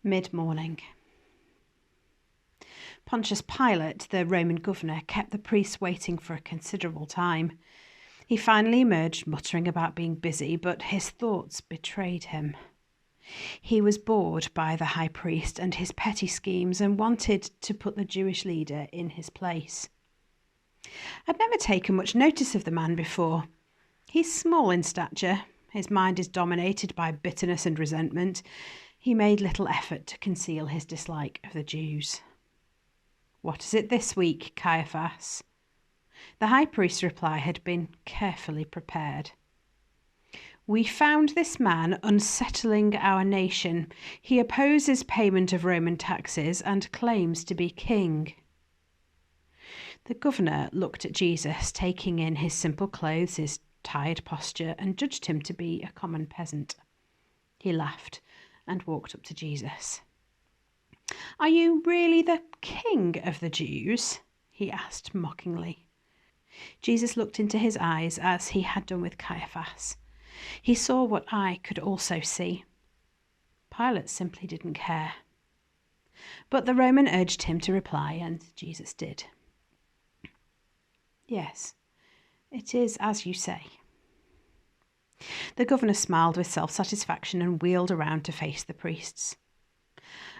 Mid-morning. Pontius Pilate, the Roman governor, kept the priests waiting for a considerable time. He finally emerged, muttering about being busy, but his thoughts betrayed him. He was bored by the high priest and his petty schemes and wanted to put the Jewish leader in his place. I'd never taken much notice of the man before. He's small in stature. His mind is dominated by bitterness and resentment. He made little effort to conceal his dislike of the Jews. "What is it this week, Caiaphas?" The high priest's reply had been carefully prepared. "We found this man unsettling our nation. He opposes payment of Roman taxes and claims to be king." The governor looked at Jesus, taking in his simple clothes, his tired posture, and judged him to be a common peasant. He laughed and walked up to Jesus. "Are you really the king of the Jews?" he asked mockingly. Jesus looked into his eyes as he had done with Caiaphas. He saw what I could also see. Pilate simply didn't care. But the Roman urged him to reply, and Jesus did. "Yes, it is as you say." The governor smiled with self-satisfaction and wheeled around to face the priests.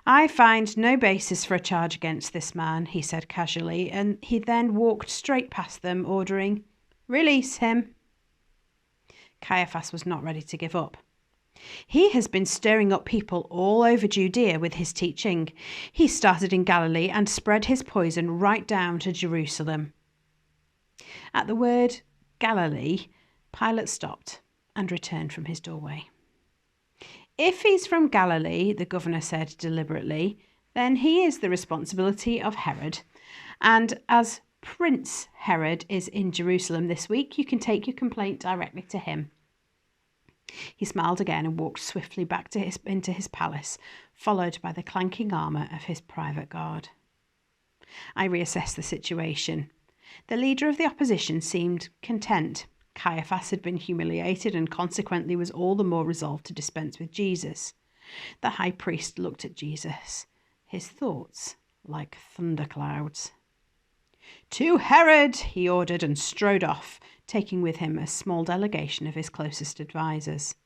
"I find no basis for a charge against this man," he said casually, and he then walked straight past them, ordering, "Release him." Caiaphas was not ready to give up. "He has been stirring up people all over Judea with his teaching. He started in Galilee and spread his poison right down to Jerusalem." At the word Galilee, Pilate stopped and returned from his doorway. "If he's from Galilee," the governor said deliberately, "then he is the responsibility of Herod. And as Prince Herod is in Jerusalem this week, you can take your complaint directly to him." He smiled again and walked swiftly back into his palace, followed by the clanking armour of his private guard. I reassessed the situation. The leader of the opposition seemed content. Caiaphas had been humiliated and consequently was all the more resolved to dispense with Jesus. The high priest looked at Jesus, his thoughts like thunderclouds. "To Herod!" he ordered and strode off, taking with him a small delegation of his closest advisers.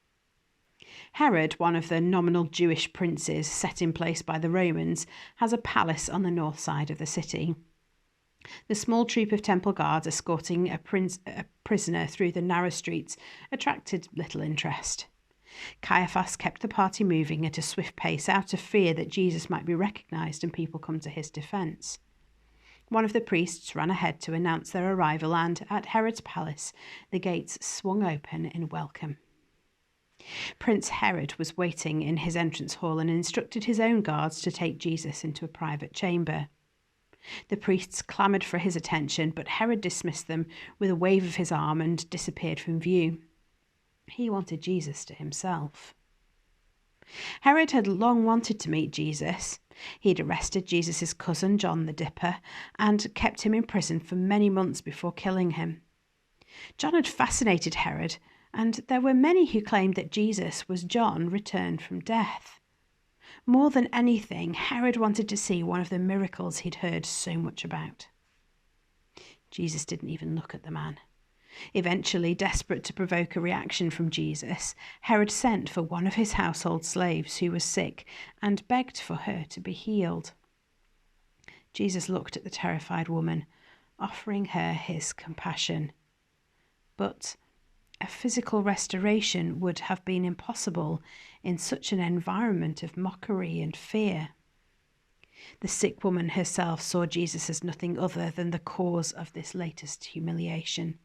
Herod, one of the nominal Jewish princes set in place by the Romans, has a palace on the north side of the city. The small troop of temple guards escorting a prisoner through the narrow streets attracted little interest. Caiaphas kept the party moving at a swift pace out of fear that Jesus might be recognised and people come to his defence. One of the priests ran ahead to announce their arrival, and at Herod's palace the gates swung open in welcome. Prince Herod was waiting in his entrance hall and instructed his own guards to take Jesus into a private chamber. The priests clamoured for his attention, but Herod dismissed them with a wave of his arm and disappeared from view. He wanted Jesus to himself. Herod had long wanted to meet Jesus. He'd arrested Jesus' cousin, John the Dipper, and kept him in prison for many months before killing him. John had fascinated Herod, and there were many who claimed that Jesus was John returned from death. More than anything, Herod wanted to see one of the miracles he'd heard so much about. Jesus didn't even look at the man. Eventually, desperate to provoke a reaction from Jesus, Herod sent for one of his household slaves who was sick and begged for her to be healed. Jesus looked at the terrified woman, offering her his compassion. But a physical restoration would have been impossible in such an environment of mockery and fear. The sick woman herself saw Jesus as nothing other than the cause of this latest humiliation.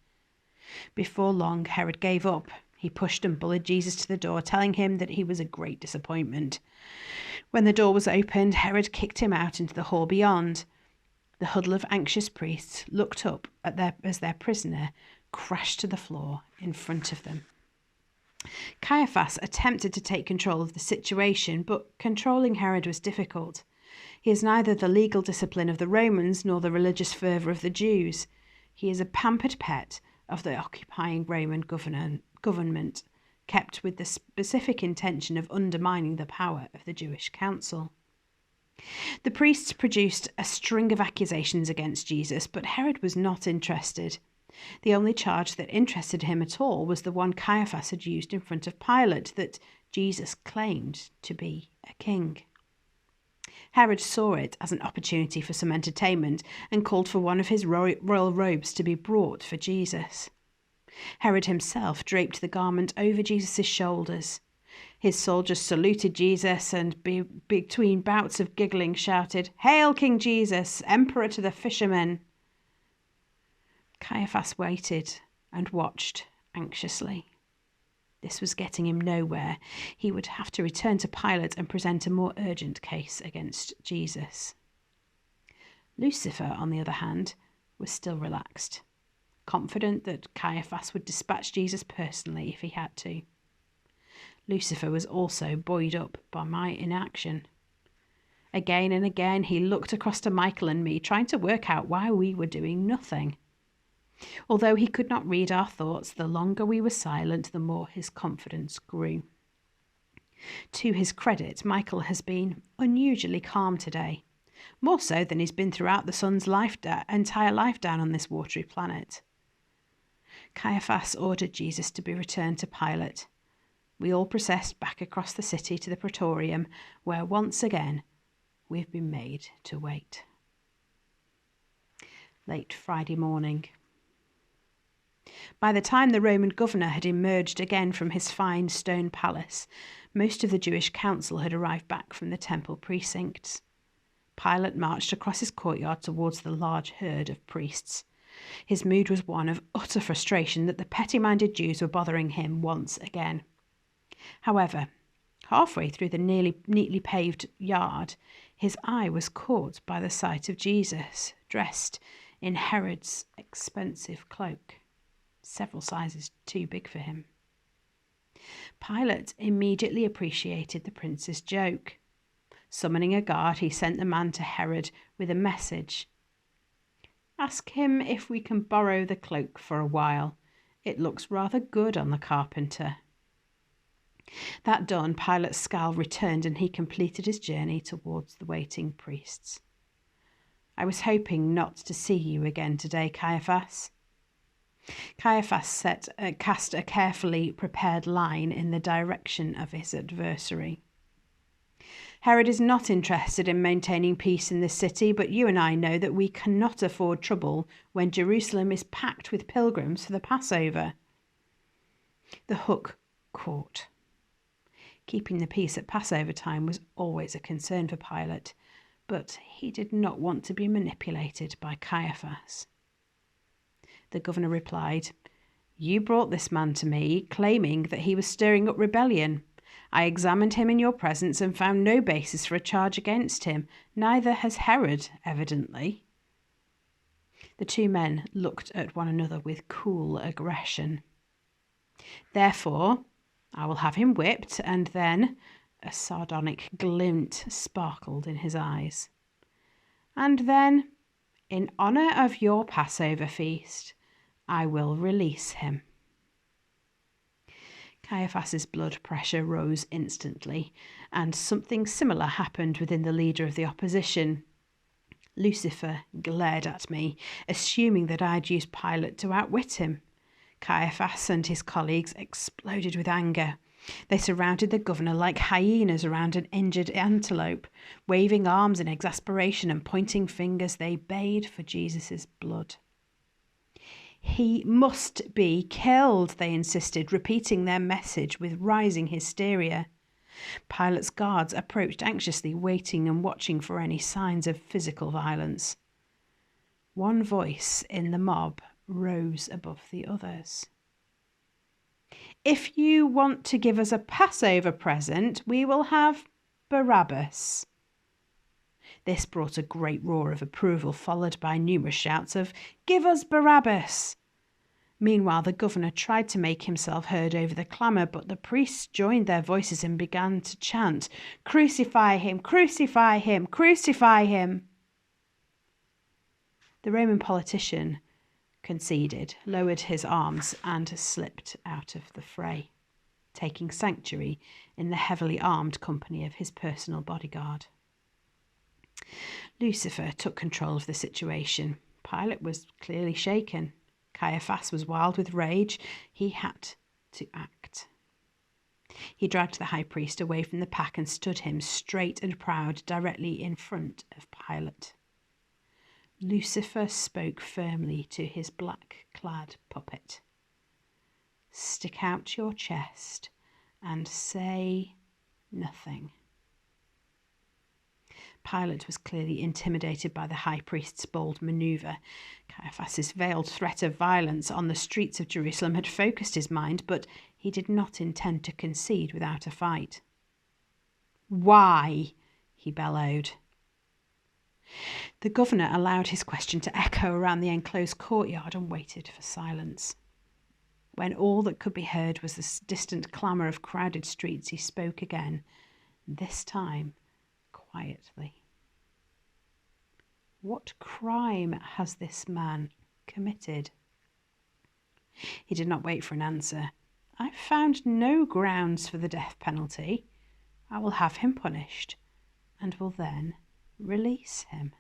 Before long, Herod gave up. He pushed and bullied Jesus to the door, telling him that he was a great disappointment. When the door was opened, Herod kicked him out into the hall beyond. The huddle of anxious priests looked up as their prisoner crashed to the floor in front of them. Caiaphas attempted to take control of the situation, but controlling Herod was difficult. He is neither the legal discipline of the Romans nor the religious fervour of the Jews. He is a pampered pet of the occupying Roman government, kept with the specific intention of undermining the power of the Jewish council. The priests produced a string of accusations against Jesus, but Herod was not interested. The only charge that interested him at all was the one Caiaphas had used in front of Pilate, that Jesus claimed to be a king. Herod saw it as an opportunity for some entertainment and called for one of his royal robes to be brought for Jesus. Herod himself draped the garment over Jesus' shoulders. His soldiers saluted Jesus and, between bouts of giggling, shouted, "Hail, King Jesus, Emperor to the fishermen!" Caiaphas waited and watched anxiously. This was getting him nowhere. He would have to return to Pilate and present a more urgent case against Jesus. Lucifer, on the other hand, was still relaxed, confident that Caiaphas would dispatch Jesus personally if he had to. Lucifer was also buoyed up by my inaction. Again and again he looked across to Michael and me, trying to work out why we were doing nothing. Although he could not read our thoughts, the longer we were silent, the more his confidence grew. To his credit, Michael has been unusually calm today, more so than he's been throughout the son's entire life down on this watery planet. Caiaphas ordered Jesus to be returned to Pilate. We all processed back across the city to the Praetorium, where once again we've been made to wait. Late Friday morning. By the time the Roman governor had emerged again from his fine stone palace, most of the Jewish council had arrived back from the temple precincts. Pilate marched across his courtyard towards the large herd of priests. His mood was one of utter frustration that the petty-minded Jews were bothering him once again. However, halfway through the neatly paved yard, his eye was caught by the sight of Jesus, dressed in Herod's expensive cloak, several sizes too big for him. Pilate immediately appreciated the prince's joke. Summoning a guard, he sent the man to Herod with a message. "Ask him if we can borrow the cloak for a while. It looks rather good on the carpenter." That done, Pilate's scowl returned and he completed his journey towards the waiting priests. "I was hoping not to see you again today, Caiaphas." Caiaphas cast a carefully prepared line in the direction of his adversary. "Herod is not interested in maintaining peace in this city, but you and I know that we cannot afford trouble when Jerusalem is packed with pilgrims for the Passover." The hook caught. Keeping the peace at Passover time was always a concern for Pilate, but he did not want to be manipulated by Caiaphas. The governor replied, "You brought this man to me, claiming that he was stirring up rebellion. I examined him in your presence and found no basis for a charge against him. Neither has Herod, evidently." The two men looked at one another with cool aggression. "Therefore, I will have him whipped, and then," a sardonic glint sparkled in his eyes, "and then, in honour of your Passover feast, I will release him." Caiaphas's blood pressure rose instantly, and something similar happened within the leader of the opposition. Lucifer glared at me, assuming that I'd used Pilate to outwit him. Caiaphas and his colleagues exploded with anger. They surrounded the governor like hyenas around an injured antelope. Waving arms in exasperation and pointing fingers, they bayed for Jesus' blood. "He must be killed," they insisted, repeating their message with rising hysteria. Pilate's guards approached anxiously, waiting and watching for any signs of physical violence. One voice in the mob rose above the others. "If you want to give us a Passover present, we will have Barabbas." This brought a great roar of approval, followed by numerous shouts of, "Give us Barabbas!" Meanwhile, the governor tried to make himself heard over the clamour, but the priests joined their voices and began to chant, "Crucify him! Crucify him! Crucify him!" The Roman politician conceded, lowered his arms, and slipped out of the fray. taking sanctuary in the heavily armed company of his personal bodyguard. Lucifer took control of the situation. Pilate was clearly shaken. Caiaphas was wild with rage. He had to act. He dragged the high priest away from the pack and stood him, straight and proud, directly in front of Pilate. Lucifer spoke firmly to his black-clad puppet. "Stick out your chest and say nothing." Pilate was clearly intimidated by the high priest's bold manoeuvre. Caiaphas's veiled threat of violence on the streets of Jerusalem had focused his mind, but he did not intend to concede without a fight. "Why?" he bellowed. The governor allowed his question to echo around the enclosed courtyard and waited for silence. When all that could be heard was the distant clamour of crowded streets, he spoke again, this time quietly. "What crime has this man committed?" He did not wait for an answer. "I found no grounds for the death penalty. I will have him punished and will then release him."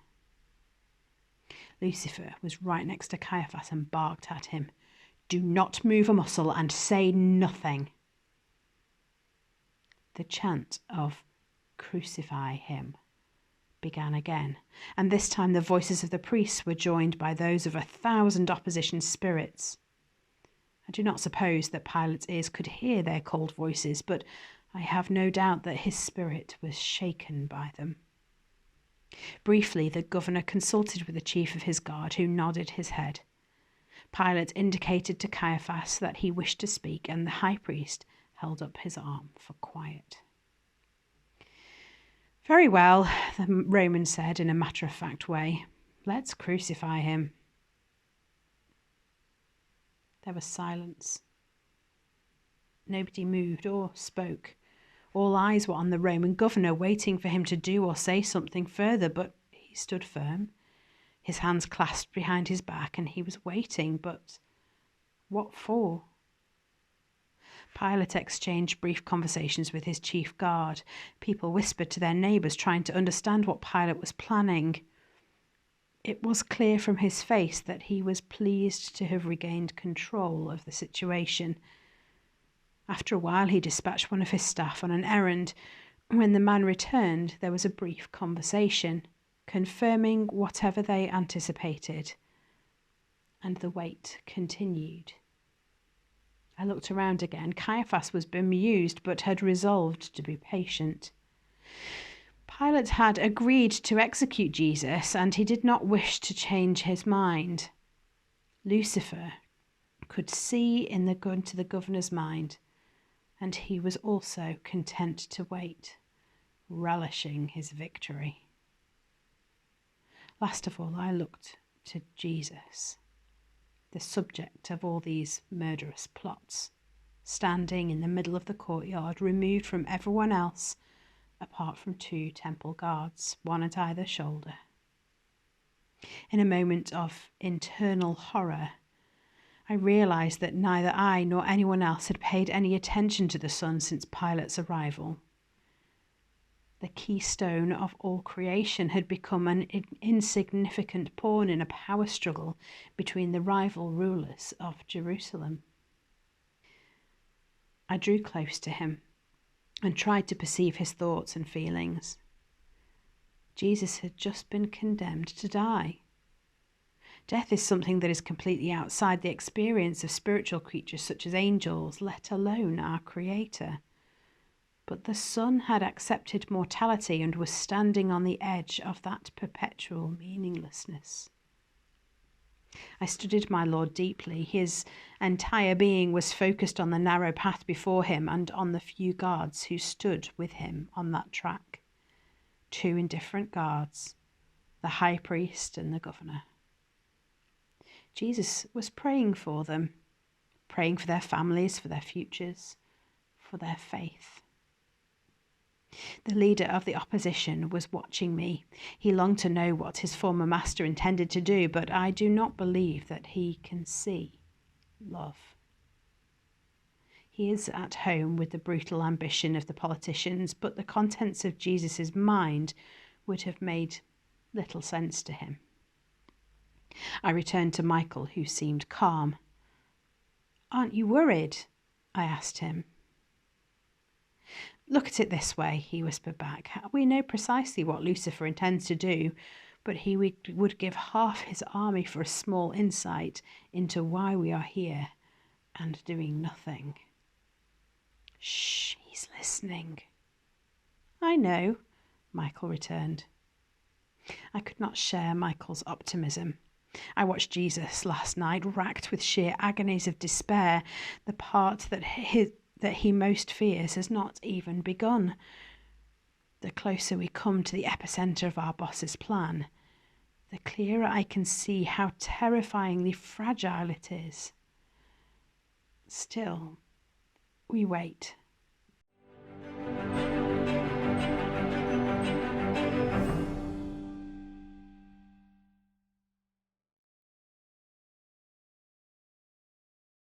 Lucifer was right next to Caiaphas and barked at him. "Do not move a muscle and say nothing." The chant of "Crucify him" began again, and this time the voices of the priests were joined by those of 1,000 opposition spirits. I do not suppose that Pilate's ears could hear their cold voices, but I have no doubt that his spirit was shaken by them. Briefly, the governor consulted with the chief of his guard, who nodded his head. Pilate indicated to Caiaphas that he wished to speak, and the high priest held up his arm for quiet. "Very well," the Roman said in a matter-of-fact way. "Let's crucify him." There was silence. Nobody moved or spoke. All eyes were on the Roman governor, waiting for him to do or say something further, but he stood firm, his hands clasped behind his back, and he was waiting, but what for? Pilate exchanged brief conversations with his chief guard. People whispered to their neighbours, trying to understand what Pilate was planning. It was clear from his face that he was pleased to have regained control of the situation. After a while, he dispatched one of his staff on an errand. When the man returned, there was a brief conversation, confirming whatever they anticipated, and the wait continued. I looked around again. Caiaphas was bemused, but had resolved to be patient. Pilate had agreed to execute Jesus, and he did not wish to change his mind. Lucifer could see into the governor's mind, and he was also content to wait, relishing his victory. Last of all, I looked to Jesus, the subject of all these murderous plots, standing in the middle of the courtyard, removed from everyone else, apart from 2 temple guards, one at either shoulder. In a moment of internal horror, I realised that neither I nor anyone else had paid any attention to the sun since Pilate's arrival. The keystone of all creation had become an insignificant pawn in a power struggle between the rival rulers of Jerusalem. I drew close to him and tried to perceive his thoughts and feelings. Jesus had just been condemned to die. Death is something that is completely outside the experience of spiritual creatures such as angels, let alone our Creator. But the Son had accepted mortality and was standing on the edge of that perpetual meaninglessness. I studied my Lord deeply. His entire being was focused on the narrow path before him and on the few guards who stood with him on that track. 2 indifferent guards, the high priest and the governor. Jesus was praying for them, praying for their families, for their futures, for their faith. The leader of the opposition was watching me. He longed to know what his former master intended to do, but I do not believe that he can see love. He is at home with the brutal ambition of the politicians, but the contents of Jesus' mind would have made little sense to him. I returned to Michael, who seemed calm. "Aren't you worried?" I asked him. "Look at it this way," he whispered back. "We know precisely what Lucifer intends to do, but he would give half his army for a small insight into why we are here and doing nothing." "Shh, he's listening." "I know," Michael returned. I could not share Michael's optimism. I watched Jesus last night, racked with sheer agonies of despair. The part that he most fears has not even begun. The closer we come to the epicenter of our boss's plan, the clearer I can see how terrifyingly fragile it is. Still, we wait.